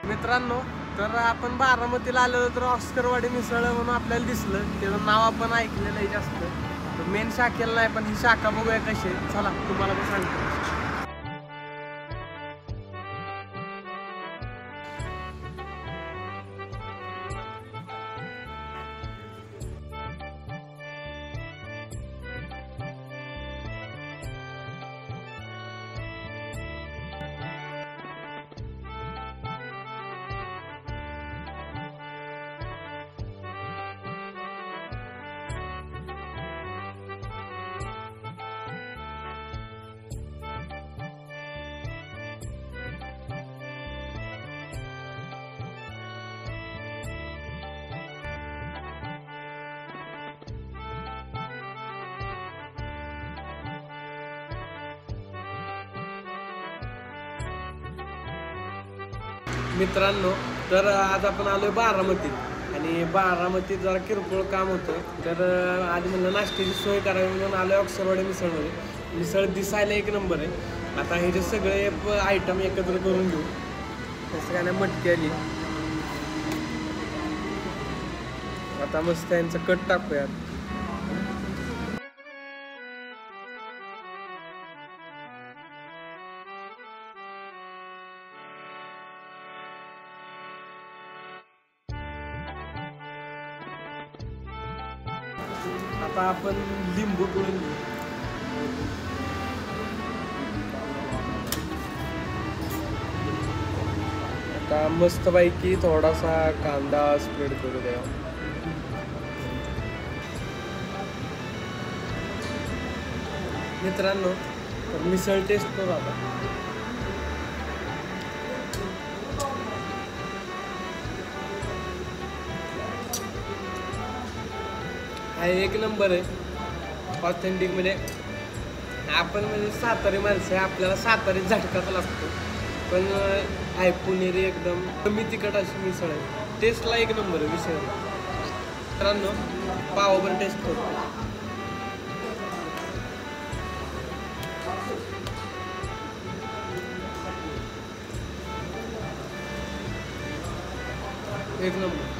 मित्रांनो, तर आपण बारामतीला आलेलो तर ऑस्करवाडी मिसळ म्हणून आपल्याला दिसलं. त्याचं नाव आपण ऐकलेलं आहे जास्त. तर मेन शाखेला नाही, पण ही शाखा बघूया कशी आहे. चला तुम्हाला पण सांगतो. मित्रांनो, तर आज आपण आलोय बारामतीत आणि बारामतीत जरा किरकोळ काम होतं. तर आज म्हणलं नाश्त्याची सोय करावी म्हणून आलोय ऑक्सरवाडी मिसळमध्ये. मिसळ दिसायला एक नंबर आहे. आता हे जे सगळे आयटम एकत्र करून घेऊ. तसं काय नाही, मटकी आली. आता मस्त यांचं कट टाकूयात. आता आपण लिंबू पिळून घेऊ. आता मस्तपैकी थोडासा कांदा स्प्रेड करू द्या. मित्रांनो, मिसळ टेस्ट करू आता. हा एक नंबर आहे. ऑथेंटिक म्हणजे आपण म्हणजे सातारी माणसं आहे, आपल्याला सातारी झटकाच लागतो. पण आहे पुणेरी एकदम कमी तिखट अशी मिसळ आहे. टेस्टला एक नंबर आहे मिसळ. मित्रांनो, पावावर टेस्ट करतो. एक नंबर.